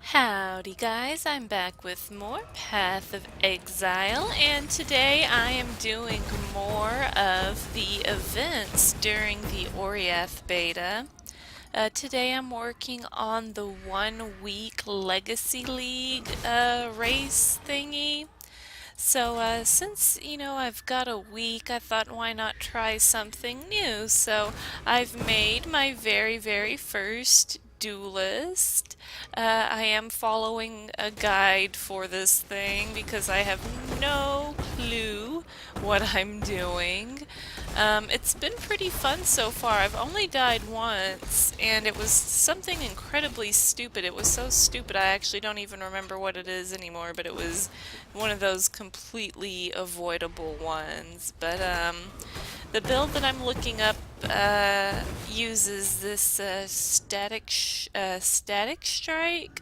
Howdy guys, I'm back with more Path of Exile, and today I am doing more of the events during the Oriath Beta. Today I'm working on the 1 week Legacy League race thingy. So since, I've got a week, I thought why not try something new? So I've made my very first Duelist. I am following a guide for this thing because I have no clue what I'm doing. It's been pretty fun so far. I've only died once, and it was something incredibly stupid. It was so stupid I actually don't even remember what it is anymore, but it was one of those completely avoidable ones. But the build that I'm looking up uses this static strike,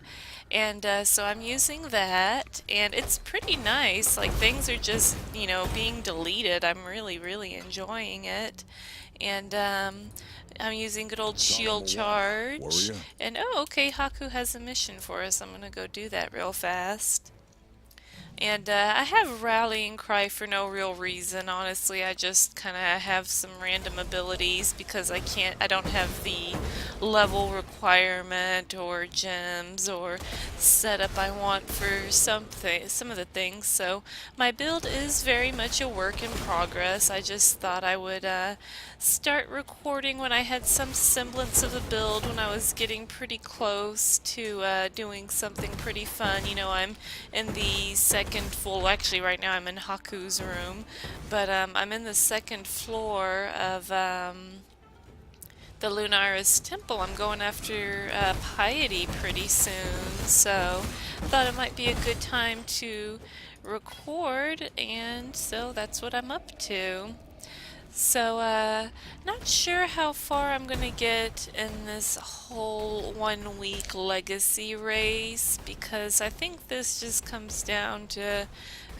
and so I'm using that, and it's pretty nice. Like, things are just, being deleted. I'm really enjoying it. And I'm using good old shield charge. And oh, okay, Haku has a mission for us. I'm gonna go do that real fast. And I have Rallying Cry for no real reason, honestly. I just kind of have some random abilities because I don't have the level requirement or gems or setup I want for some of the things. So my build is very much a work in progress. I just thought I would start recording when I had some semblance of a build, when I was getting pretty close to doing something pretty fun. I'm in the second floor. Actually, right now I'm in Haku's room, but I'm in the second floor of the Lunaris Temple. I'm going after Piety pretty soon, so thought it might be a good time to record, and so that's what I'm up to. So, not sure how far I'm gonna get in this whole 1 week legacy race, because I think this just comes down to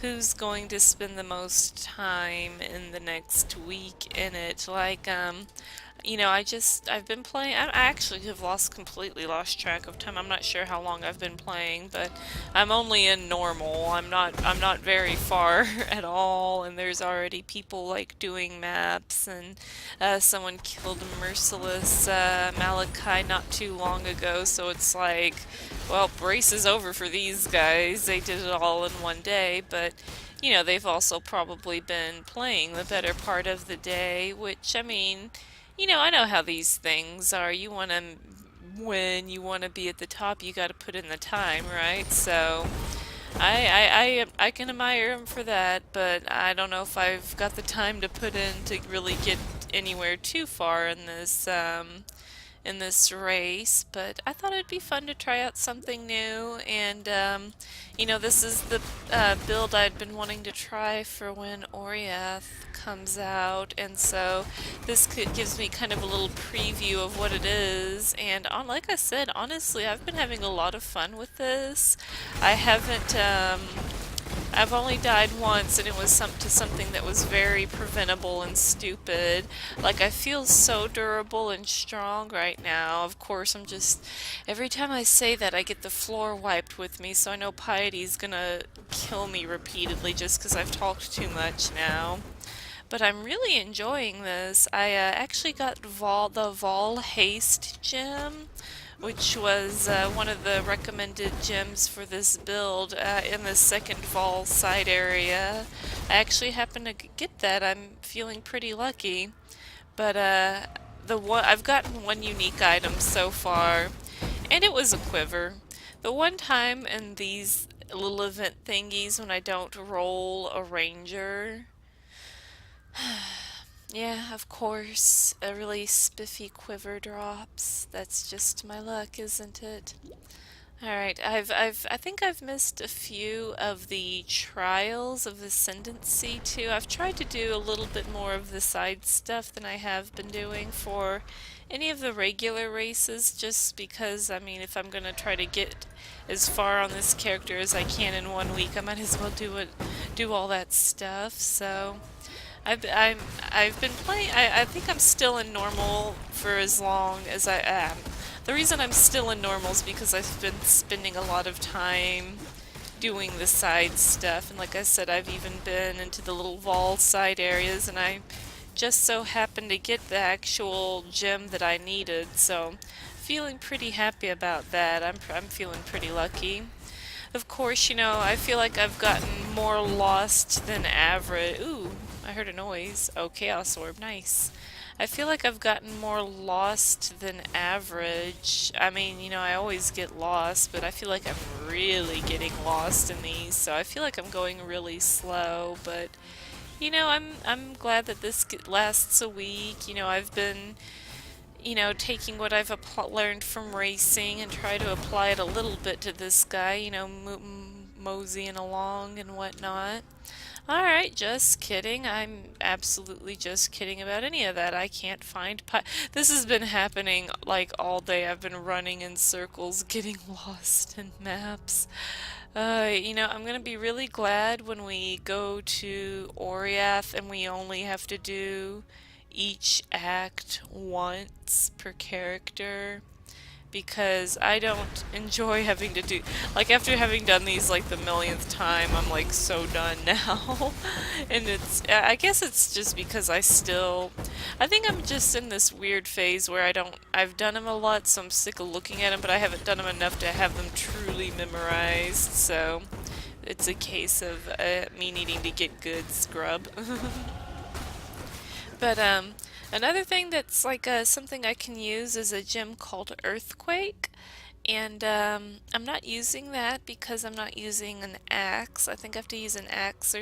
who's going to spend the most time in the next week in it. Like, I've been playing, I actually have completely lost track of time. I'm not sure how long I've been playing, but I'm only in normal. I'm not very far at all, and there's already people like doing maps, and someone killed Merciless Malachi not too long ago, so it's like, well, race is over for these guys. They did it all in one day, but they've also probably been playing the better part of the day, which, I mean, I know how these things are. When you want to be at the top, you got to put in the time, right? So I can admire him for that, but I don't know if I've got the time to put in to really get anywhere too far in this race. But I thought it'd be fun to try out something new, and this is the build I'd been wanting to try for when Oriath comes out, and so this gives me kind of a little preview of what it is. And like I said, honestly, I've been having a lot of fun with this. I haven't I've only died once, and it was something that was very preventable and stupid. Like, I feel so durable and strong right now. Of course, every time I say that, I get the floor wiped with me, so I know Piety's gonna kill me repeatedly just because I've talked too much now. But I'm really enjoying this. I actually got the Vol Haste gem, which was one of the recommended gems for this build in the second Vol side area. I actually happened to get that. I'm feeling pretty lucky. But I've gotten one unique item so far, and it was a quiver. The one time in these little event thingies when I don't roll a ranger. Yeah, of course, a really spiffy quiver drops. That's just my luck, isn't it? Alright, I think I've missed a few of the trials of Ascendancy too. I've tried to do a little bit more of the side stuff than I have been doing for any of the regular races, just because, I mean, if I'm gonna try to get as far on this character as I can in 1 week, I might as well do all that stuff, so... I've been playing. I think I'm still in normal for as long as I am. The reason I'm still in normal is because I've been spending a lot of time doing the side stuff, and like I said, I've even been into the little Vol side areas, and I just so happened to get the actual gem that I needed, so feeling pretty happy about that. I'm feeling pretty lucky. Of course, you know, I feel like I've gotten more lost than average. Ooh, I heard a noise. Oh, Chaos Orb, nice. I feel like I've gotten more lost than average. I mean, you know, I always get lost, but I feel like I'm really getting lost in these, so I feel like I'm going really slow, but you know, I'm glad that this lasts a week. You know, I've been, you know, taking what I've learned from racing and try to apply it a little bit to this guy, you know, moseying along and whatnot. Alright, just kidding. I'm absolutely just kidding about any of that. I can't find This has been happening like all day. I've been running in circles, getting lost in maps. You know, I'm gonna be really glad when we go to Oriath and we only have to do each act once per character, because I don't enjoy having to do, like, after having done these like the millionth time, I'm like so done now. And I guess it's just because I think I'm just in this weird phase where I've done them a lot, so I'm sick of looking at them, but I haven't done them enough to have them truly memorized, so it's a case of me needing to get good scrub. But another thing that's like something I can use is a gem called Earthquake, and I'm not using that because I'm not using an axe. I think I have to use an axe or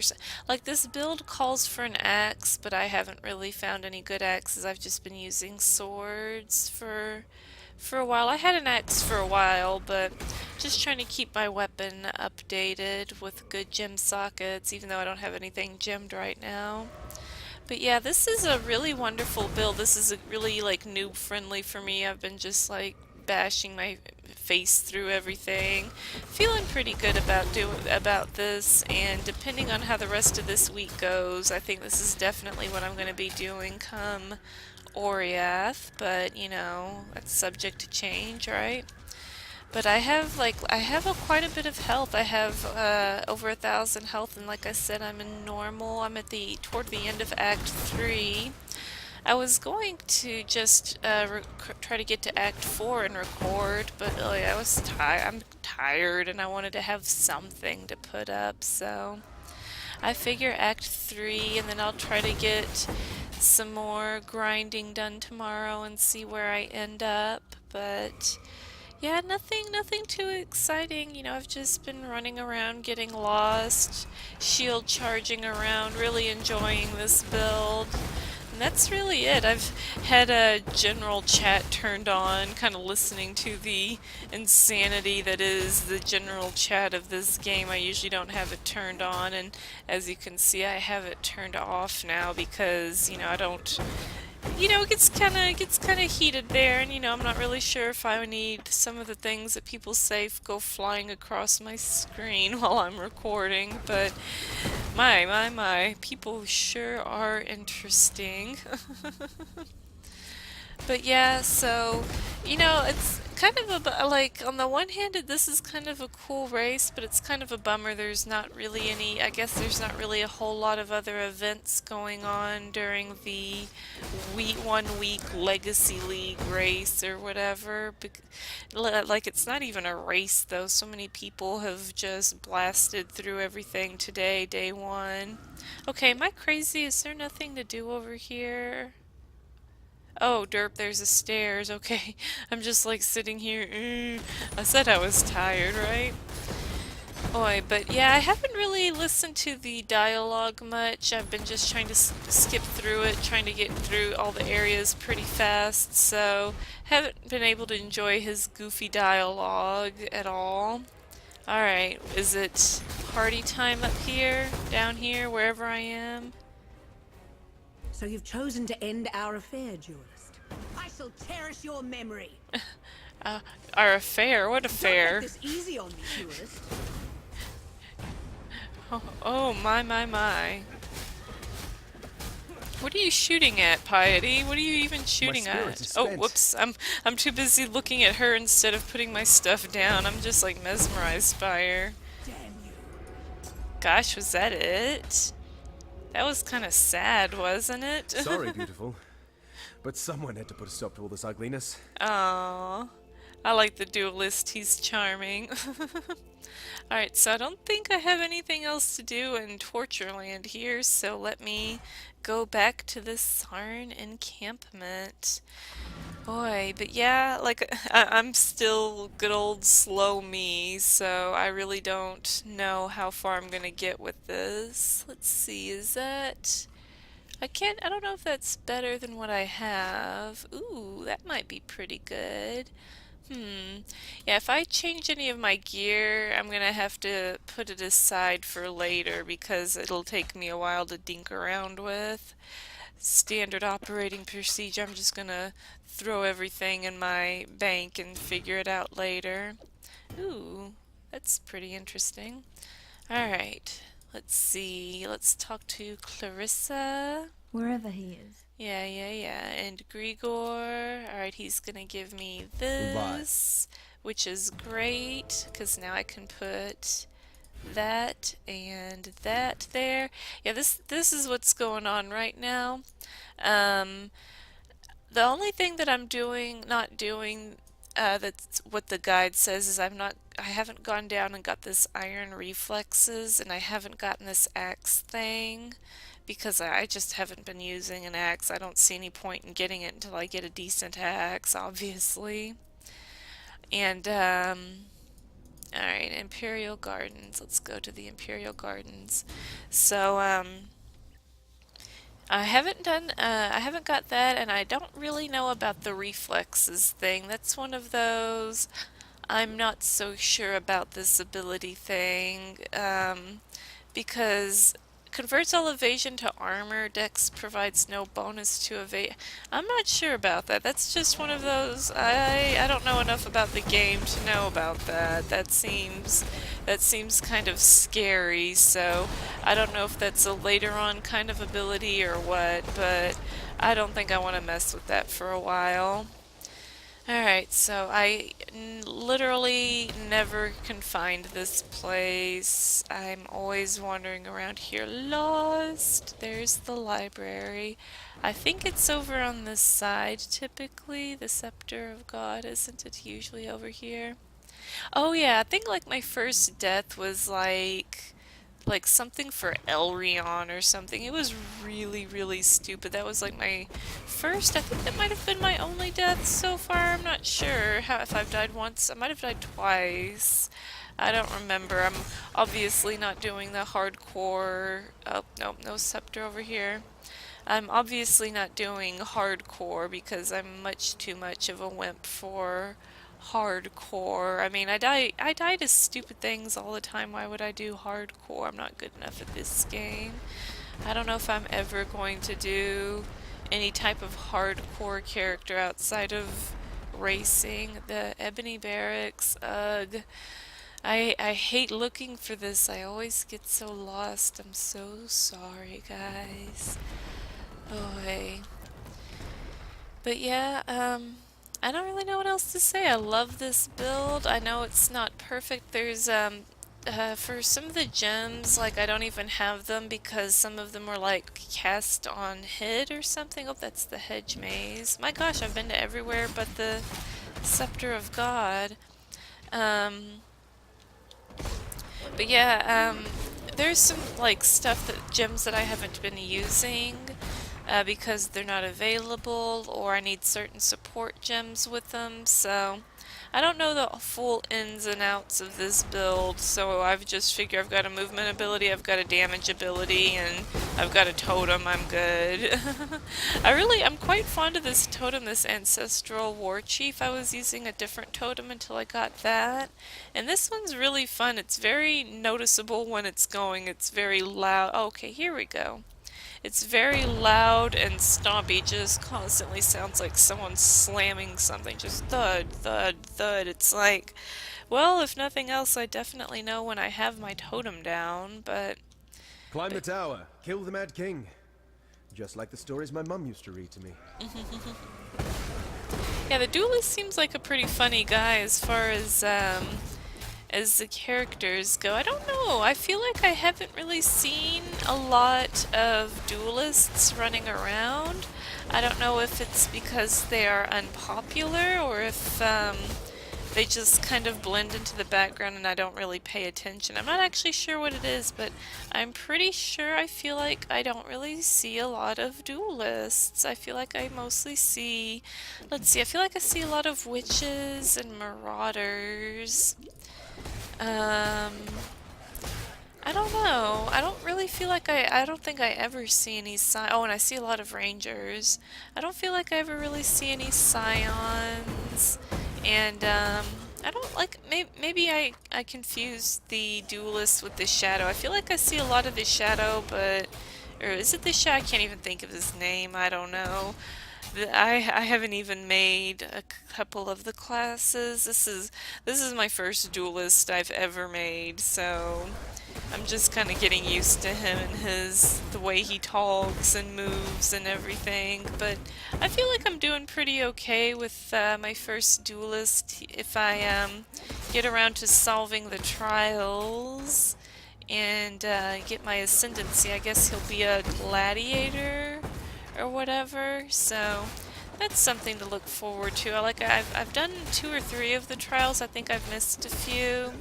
like this build calls for an axe, but I haven't really found any good axes. I've just been using swords for a while. I had an axe for a while, but just trying to keep my weapon updated with good gem sockets, even though I don't have anything gemmed right now. But yeah, this is a really wonderful build. This is a really like noob friendly for me. I've been just like bashing my face through everything. Feeling pretty good about this, and depending on how the rest of this week goes, I think this is definitely what I'm going to be doing come Oriath, but you know, that's subject to change, right? But I have quite a bit of health. I have over 1,000 health, and like I said, I'm in normal. I'm at toward the end of Act 3. I was going to just try to get to Act 4 and record, but I'm tired and I wanted to have something to put up, so I figure Act 3, and then I'll try to get some more grinding done tomorrow and see where I end up. But yeah, nothing too exciting. You know, I've just been running around getting lost, shield charging around, really enjoying this build. And that's really it. I've had a general chat turned on, kind of listening to the insanity that is the general chat of this game. I usually don't have it turned on, and as you can see, I have it turned off now because, you know, I don't, you know, it gets kind of heated there, and you know, I'm not really sure if I need some of the things that people say go flying across my screen while I'm recording, but my, people sure are interesting. But yeah, so, you know, it's kind of like, on the one hand, this is kind of a cool race, but it's kind of a bummer there's not really I guess there's not really a whole lot of other events going on during the 1 week Legacy League race or whatever. Like, it's not even a race, though. So many people have just blasted through everything today, day 1. Okay, am I crazy? Is there nothing to do over here? Oh, derp, there's the stairs. Okay, I'm just like sitting here. I said I was tired, right? Oi, but yeah, I haven't really listened to the dialogue much. I've been just trying to skip through it, trying to get through all the areas pretty fast, so haven't been able to enjoy his goofy dialogue at all. Alright, is it party time up here, down here, wherever I am? So you've chosen to end our affair, Duelist. I shall cherish your memory. Our affair? What affair? Don't make this easy on me, Duelist. Oh my. What are you shooting at, Piety? What are you even My shooting spirit at? is Oh, spent. whoops. I'm too busy looking at her instead of putting my stuff down. I'm just like mesmerized by her. Damn you. Gosh, was that it? That was kind of sad, wasn't it? Sorry, beautiful. But someone had to put a stop to all this ugliness. Aww. I like the duelist. He's charming. Alright, so I don't think I have anything else to do in Tortureland here, so let me go back to the Sarn encampment. Boy, but yeah, like I'm still good old slow me, so I really don't know how far I'm gonna get with this. Let's see, is that... I don't know if that's better than what I have. Ooh, that might be pretty good. Yeah, if I change any of my gear, I'm gonna have to put it aside for later because it'll take me a while to dink around with. Standard operating procedure, I'm just gonna throw everything in my bank and figure it out later. Ooh, that's pretty interesting. Alright, let's see. Let's talk to Clarissa. Wherever he is. Yeah. And Grigor, alright, he's gonna give me Right. this, which is great, because now I can put that and that there. Yeah, this is what's going on right now. Um, the only thing that I'm not doing, that's what the guide says is I haven't gone down and got this iron reflexes, and I haven't gotten this axe thing because I just haven't been using an axe. I don't see any point in getting it until I get a decent axe, obviously. And, alright, Imperial Gardens. Let's go to the Imperial Gardens. So, I haven't got that, and I don't really know about the reflexes thing. That's one of those, I'm not so sure about this ability thing, because converts all evasion to armor, dex provides no bonus to evade. I'm not sure about that. That's just one of those, I don't know enough about the game to know about that. That seems kind of scary, so I don't know if that's a later on kind of ability or what, but I don't think I want to mess with that for a while. Alright, so literally never can find this place. I'm always wandering around here lost. There's the library. I think it's over on this side typically. The Scepter of God, isn't it usually over here? Oh yeah, I think like my first death was like something for Elrion or something. It was really stupid. That was like my first, I think that might have been my only death so far. I'm not sure how if I've died once. I might have died twice. I don't remember. I'm obviously not doing the hardcore. Oh, no, no scepter over here. I'm obviously not doing hardcore because I'm much too much of a wimp for hardcore. I mean, I die to stupid things all the time. Why would I do hardcore? I'm not good enough at this game. I don't know if I'm ever going to do any type of hardcore character outside of racing. The Ebony Barracks, ugh. I hate looking for this. I always get so lost. I'm so sorry, guys. Boy. But yeah, I don't really know what else to say. I love this build. I know it's not perfect. There's, for some of the gems, like, I don't even have them because some of them were, like, cast on hid or something. Oh, that's the hedge maze. My gosh, I've been to everywhere but the Scepter of God. Um, but yeah, there's some, like, gems that I haven't been using. Because they're not available or I need certain support gems with them, so I don't know the full ins and outs of this build, so I've just figured I've got a movement ability, I've got a damage ability, and I've got a totem, I'm good. I'm quite fond of this totem, this Ancestral War Chief. I was using a different totem until I got that, and this one's really fun. It's very noticeable when it's going, it's very loud. Oh, okay, here we go. It's very loud and stompy, just constantly sounds like someone slamming something, just thud, thud, thud. It's like, well, if nothing else, I definitely know when I have my totem down, Climb the but tower. Kill the Mad King. Just like the stories my mum used to read to me. Yeah, the Duelist seems like a pretty funny guy as the characters go. I don't know. I feel like I haven't really seen a lot of duelists running around. I don't know if it's because they are unpopular or if they just kind of blend into the background and I don't really pay attention. I'm not actually sure what it is, but I'm pretty sure I feel like I don't really see a lot of duelists. I feel like I mostly see, let's see, I feel like I see a lot of witches and marauders. Um, I don't know. I don't really feel like I don't think I ever see any oh, and I see a lot of rangers. I don't feel like I ever really see any scions. And, I don't like, maybe I confuse the duelist with the shadow. I feel like I see a lot of the shadow, but, or is it the shadow? I can't even think of his name. I don't know. I haven't even made a couple of the classes. This is my first duelist I've ever made, so I'm just kind of getting used to him and the way he talks and moves and everything. But I feel like I'm doing pretty okay with my first duelist. If I get around to solving the trials and get my ascendancy, I guess he'll be a gladiator or whatever, so that's something to look forward to. I've done 2 or 3 of the trials. I think I've missed a few,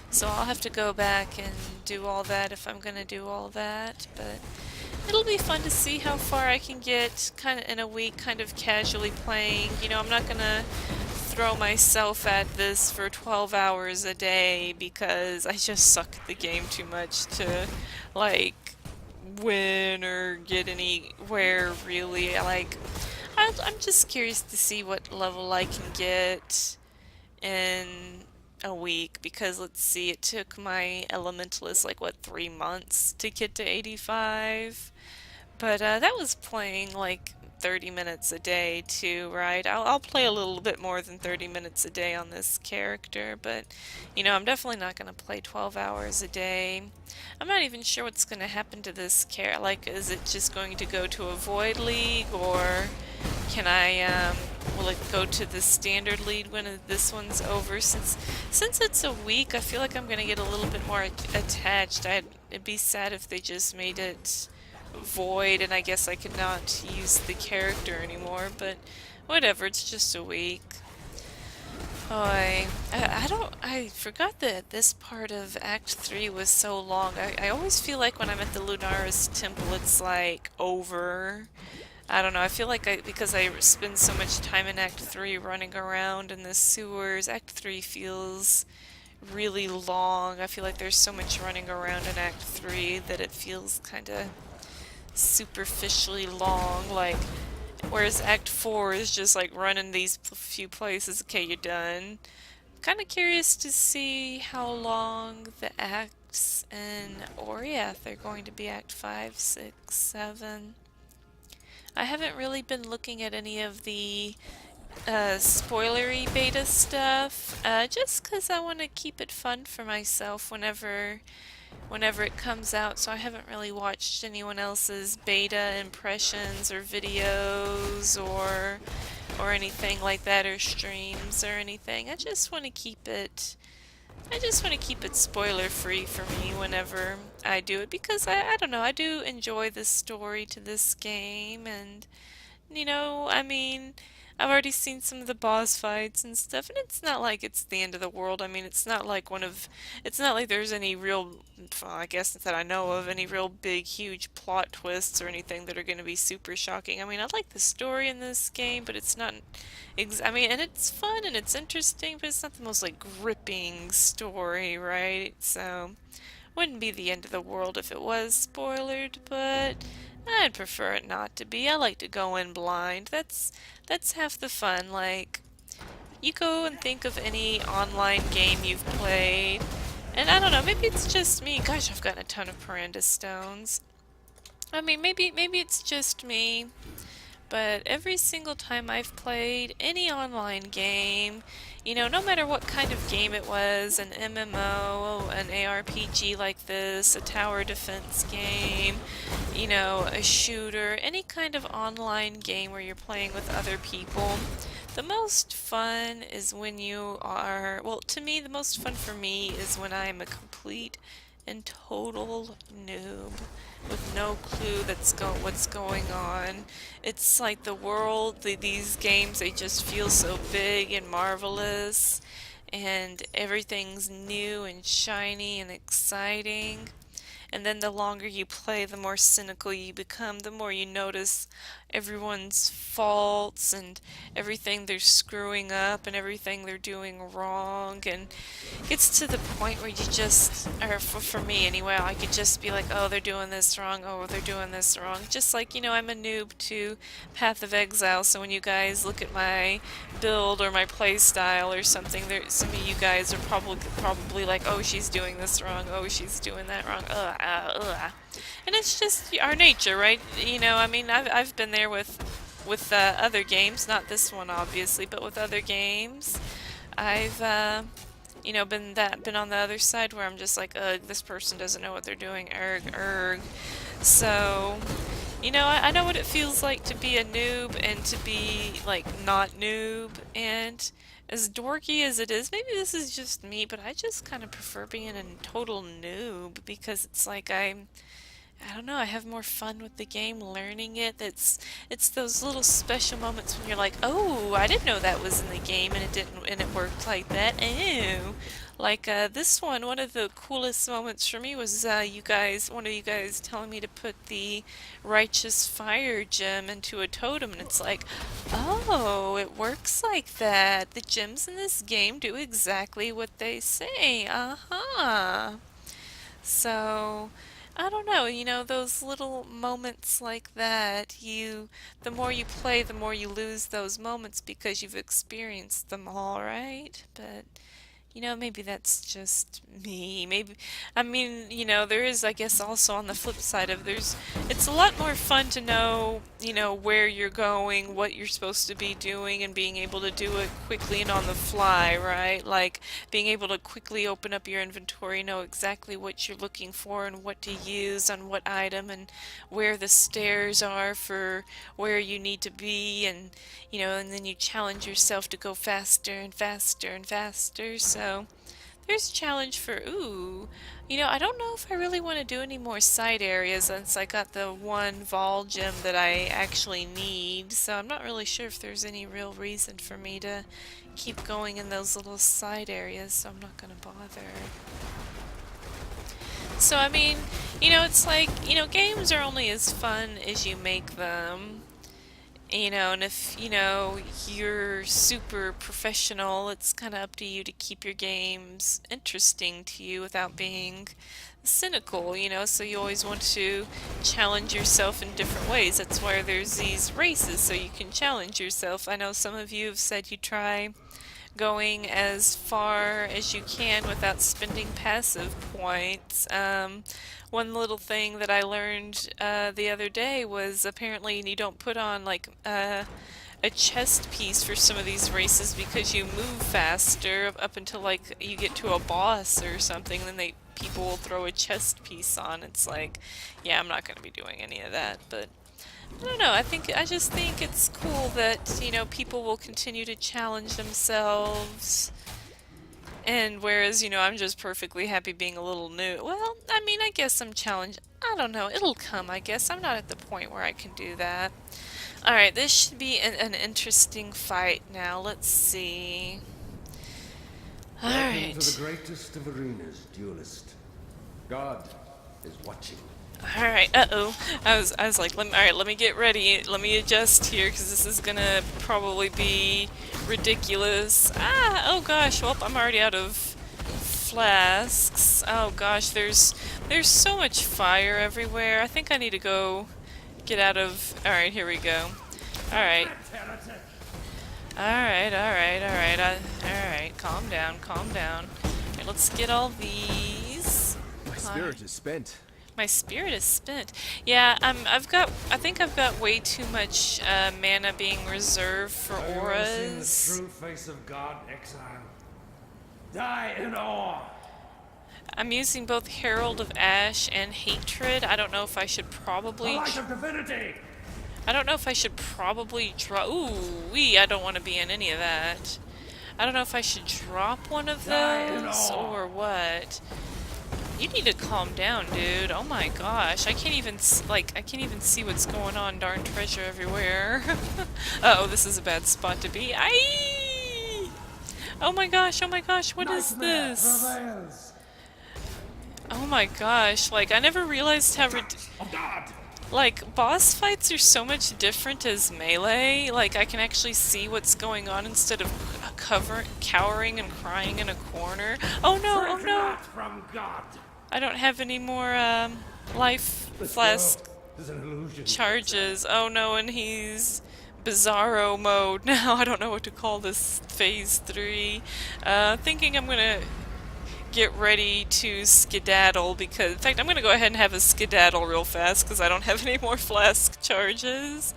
so I'll have to go back and do all that if I'm gonna do all that, but it'll be fun to see how far I can get kind of in a week, kind of casually playing. You know, I'm not gonna throw myself at this for 12 hours a day because I just suck at the game too much to, like, win or get anywhere really. I'm just curious to see what level I can get in a week, because let's see, it took my elementalist like what, 3 months to get to 85, but that was playing like 30 minutes a day too, right? I'll play a little bit more than 30 minutes a day on this character, but you know, I'm definitely not going to play 12 hours a day. I'm not even sure what's going to happen to this character. Like, is it just going to go to a void league, or can I, will it go to the standard league when this one's over? Since it's a week, I feel like I'm going to get a little bit more attached. It'd be sad if they just made it void and I guess I could not use the character anymore, but whatever, it's just a week. Oh, I forgot that this part of Act 3 was so long. I always feel like when I'm at the Lunaris Temple it's like over. I don't know, I feel like because I spend so much time in Act 3 running around in the sewers, Act 3 feels really long. I feel like there's so much running around in Act 3 that it feels kind of superficially long, like, whereas Act 4 is just like running these few places, okay, you're done. Kind of curious to see how long the acts in Oriath are going to be, Act 5, 6, 7. I haven't really been looking at any of the spoilery beta stuff, just because I want to keep it fun for myself whenever it comes out, so I haven't really watched anyone else's beta impressions or videos or anything like that, or streams or anything. I just want to keep it spoiler free for me whenever I do it, because I don't know, I do enjoy the story to this game, and you know, I mean, I've already seen some of the boss fights and stuff, and it's not like it's the end of the world. I mean, it's not like there's any real, well, I guess that I know of, any real big, huge plot twists or anything that are going to be super shocking. I mean, I like the story in this game, but it's not, I mean, and it's fun and it's interesting, but it's not the most, like, gripping story, right? So, wouldn't be the end of the world if it was spoilered, but I'd prefer it not to be. I like to go in blind. That's half the fun. Like, you go and think of any online game you've played, and I don't know, maybe it's just me. Gosh, I've gotten a ton of Paranda stones. I mean, maybe it's just me, but every single time I've played any online game, you know, no matter what kind of game it was, an MMO, an ARPG like this, a tower defense game, you know, a shooter, any kind of online game where you're playing with other people, the most fun is when you are, well, to me, the most fun for me is when I'm a complete and total noob with no clue what's going on. It's like the world, these games, they just feel so big and marvelous, and everything's new and shiny and exciting. And then the longer you play, the more cynical you become, the more you notice everyone's faults and everything they're screwing up and everything they're doing wrong. And it gets to the point where you just, or for me anyway, I could just be like, oh, they're doing this wrong, oh, they're doing this wrong. Just like, you know, I'm a noob to Path of Exile, so when you guys look at my build or my play style or something, some of you guys are probably like, oh, she's doing this wrong, oh, she's doing that wrong, and it's just our nature, right? You know, I mean, I've been there with other games, not this one obviously, but with other games. I've you know, been on the other side where I'm just like, ugh, this person doesn't know what they're doing, erg. So, you know, I know what it feels like to be a noob and to be like not noob, and as dorky as it is, maybe this is just me, but I just kind of prefer being a total noob because it's like I don't know, I have more fun with the game, learning it. It's those little special moments when you're like, oh, I didn't know that was in the game and it worked like that. Oh. Like this one of the coolest moments for me was one of you guys telling me to put the righteous fire gem into a totem, and it's like, oh, it works like that. The gems in this game do exactly what they say. Uh-huh. So, I don't know, you know, those little moments like that, the more you play, the more you lose those moments because you've experienced them all, right? But, you know, maybe that's just me. Maybe, I mean, you know, there is, I guess, also on the flip side of it's a lot more fun to know, you know, where you're going, what you're supposed to be doing, and being able to do it quickly and on the fly, right? Like, being able to quickly open up your inventory, know exactly what you're looking for and what to use on what item, and where the stairs are for where you need to be, and, you know, and then you challenge yourself to go faster and faster and faster, so there's a challenge for, ooh, you know, I don't know if I really want to do any more side areas since I got the one Vol gem that I actually need, so I'm not really sure if there's any real reason for me to keep going in those little side areas, so I'm not going to bother. So, I mean, you know, it's like, you know, games are only as fun as you make them. You know, and if, you know, you're super professional, it's kind of up to you to keep your games interesting to you without being cynical, you know, so you always want to challenge yourself in different ways. That's why there's these races, so you can challenge yourself. I know some of you have said you try going as far as you can without spending passive points. One little thing that I learned the other day was apparently you don't put on like a chest piece for some of these races because you move faster up until like you get to a boss or something, then people will throw a chest piece on. It's like, yeah, I'm not going to be doing any of that, but I don't know, I just think it's cool that, you know, people will continue to challenge themselves. And whereas, you know, I'm just perfectly happy being a little new. Well, I mean, I guess some challenge, I don't know, it'll come, I guess. I'm not at the point where I can do that. Alright, this should be an interesting fight now. Let's see. Welcome to the Alright. greatest of arenas, Duelist. God is watching. Alright, uh-oh. I was like, alright, let me get ready. Let me adjust here, because this is gonna probably be ridiculous. Ah, oh gosh, well, I'm already out of flasks. Oh gosh, there's so much fire everywhere. I think I need to go get out of... Alright, here we go. Alright. Alright, calm down. Alright, let's get all these. My spirit is spent. My spirit is spent. Yeah, I think I've got way too much mana being reserved for Have you ever seen the auras. true face of God, Exile? Die in awe! I'm using both Herald of Ash and Hatred. I don't know if I should The probably... light of divinity! I don't know if I should probably draw... Ooh, I don't want to be in any of that. I don't know if I should drop one of Die in those awe! or what. You need to calm down, dude. Oh my gosh. I can't even, I can't even see what's going on. Darn treasure everywhere. Uh-oh, this is a bad spot to be. Aye! Oh my gosh, what is Nightmare this? prevails! Oh my gosh, like, I never realized how Of God! like, boss fights are so much different as melee. Like, I can actually see what's going on instead of cowering and crying in a corner. Oh no, oh Drink no! not from God! I don't have any more, life This flask world is an illusion. charges. Oh no, and he's Bizarro mode now. I don't know what to call this phase 3. Thinking I'm gonna get ready to skedaddle because, in fact, I'm gonna go ahead and have a skedaddle real fast because I don't have any more flask charges.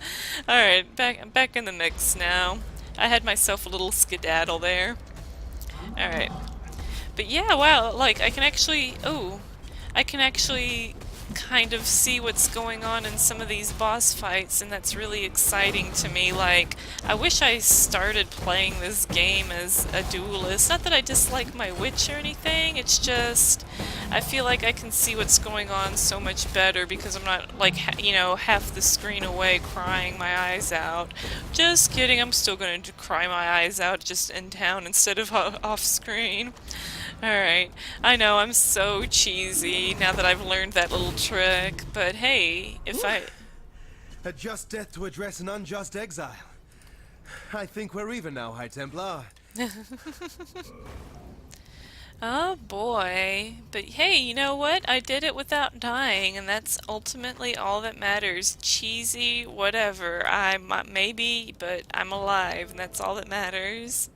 Alright, I'm back in the mix now. I had myself a little skedaddle there. Alright. But yeah, wow, like, I can actually kind of see what's going on in some of these boss fights, and that's really exciting to me. Like, I wish I started playing this game as a duelist. Not that I dislike my witch or anything, it's just I feel like I can see what's going on so much better because I'm not, like, half the screen away crying my eyes out. Just kidding, I'm still going to cry my eyes out just in town instead of off screen. Alright, I know I'm so cheesy now that I've learned that little trick, but hey, if I... A just death to address an unjust exile. I think we're even now, High Templar. Oh boy. But hey, you know what? I did it without dying, and that's ultimately all that matters. Cheesy, whatever. Maybe, but I'm alive, and that's all that matters.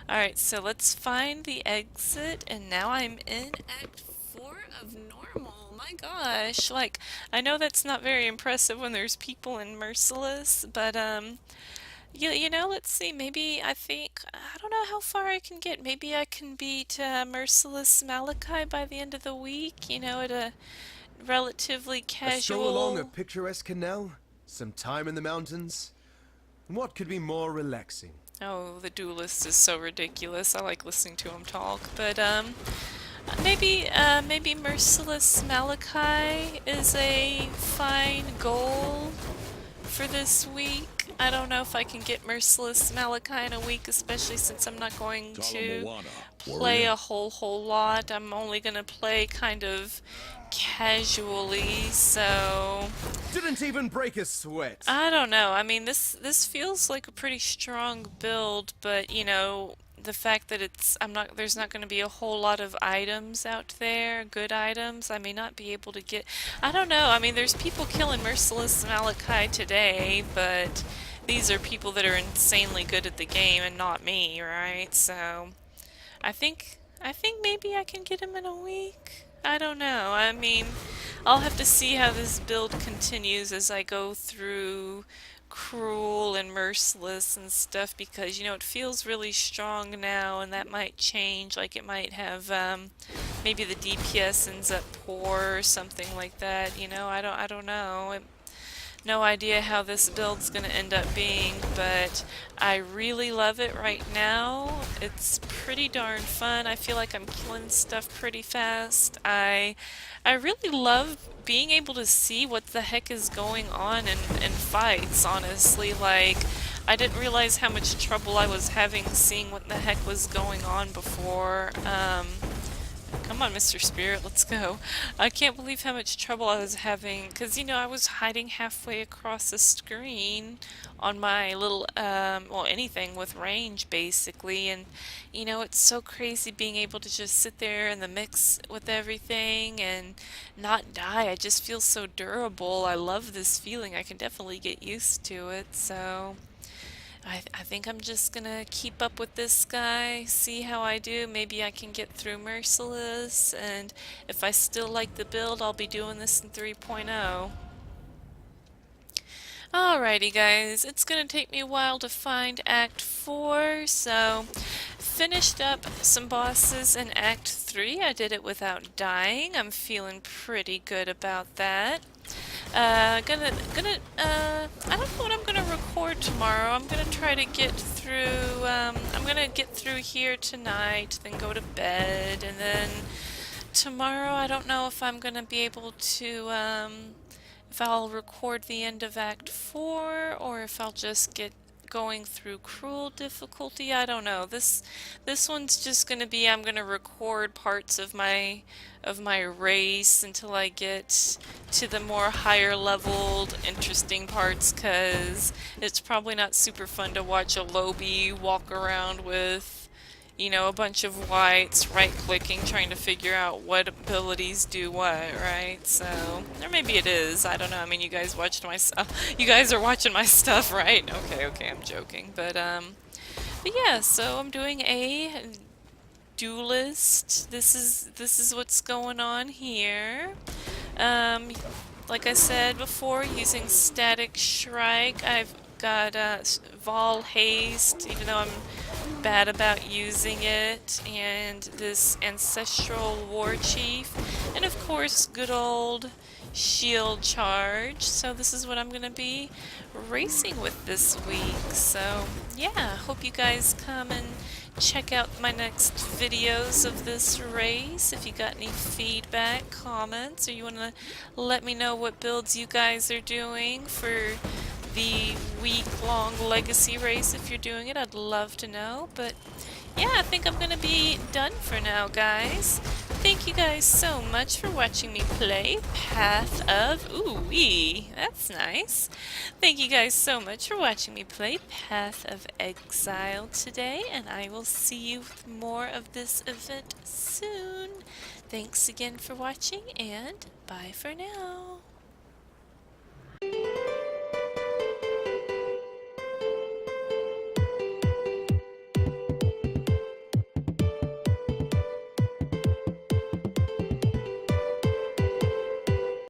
Alright, so let's find the exit, and now I'm in Act 4 of Normal. My gosh, like, I know that's not very impressive when there's people in Merciless, but, let's see, maybe I don't know how far I can get. Maybe I can beat Merciless Malachi by the end of the week, at a relatively A stroll along a casual... picturesque canal, some time in the mountains. What could be more relaxing? Oh, the Duelist is so ridiculous. I like listening to him talk. But, maybe Merciless Malachi is a fine goal for this week. I don't know if I can get Merciless Malachi in a week, especially since I'm not going to play a whole lot. I'm only gonna play kind of casually, so... Didn't even break a sweat. I don't know. I mean, this feels like a pretty strong build, but the fact that there's not going to be a whole lot of items out there, good items. I may not be able to get. I don't know. I mean, there's people killing Merciless Malachi today, but these are people that are insanely good at the game and not me, right? So, I think maybe I can get him in a week. I don't know. I mean, I'll have to see how this build continues as I go through Cruel and Merciless and stuff because, it feels really strong now and that might change. Like, it might have, maybe the DPS ends up poor or something like that, I don't know. No idea how this build's gonna end up being, but I really love it right now. It's pretty darn fun. I feel like I'm killing stuff pretty fast. I really love being able to see what the heck is going on in fights, honestly. Like, I didn't realize how much trouble I was having seeing what the heck was going on before. Come on, Mr. Spirit, let's go. I can't believe how much trouble I was having, because, I was hiding halfway across the screen on my little, well, anything with range, basically, and, it's so crazy being able to just sit there in the mix with everything and not die. I just feel so durable. I love this feeling. I can definitely get used to it, so... I think I'm just gonna keep up with this guy, see how I do. Maybe I can get through Merciless, and if I still like the build, I'll be doing this in 3.0. Alrighty guys, it's gonna take me a while to find Act 4, so finished up some bosses in Act 3. I did it without dying. I'm feeling pretty good about that. I don't know what I'm gonna record tomorrow. I'm gonna try to get through, I'm gonna get through here tonight, then go to bed, and then tomorrow I don't know if I'm gonna be able to, if I'll record the end of Act 4, or if I'll just get going through cruel difficulty. I don't know. This one's just gonna be, I'm gonna record parts of my race until I get to the more higher leveled interesting parts, cause it's probably not super fun to watch a lobby walk around with, you know, a bunch of whites right-clicking trying to figure out what abilities do what, right? So, or maybe it is, I don't know. I mean, you guys watched my stuff. You guys are watching my stuff, right? Okay, I'm joking. But yeah, so I'm doing a Duelist. This is what's going on here. Like I said before, using Static Shrike, I've got Vol Haste, even though I'm bad about using it, and this Ancestral War Chief, and of course good old Shield Charge. So this is what I'm gonna be racing with this week. So yeah, hope you guys come and check out my next videos of this race. If you got any feedback, comments, or you want to let me know what builds you guys are doing for the week-long legacy race, if you're doing it, I'd love to know. But yeah, I think I'm gonna be done for now, guys. Thank you guys so much for watching me play Path of... Ooh-wee, that's nice. Thank you guys so much for watching me play Path of Exile today, and I will see you with more of this event soon. Thanks again for watching, and bye for now.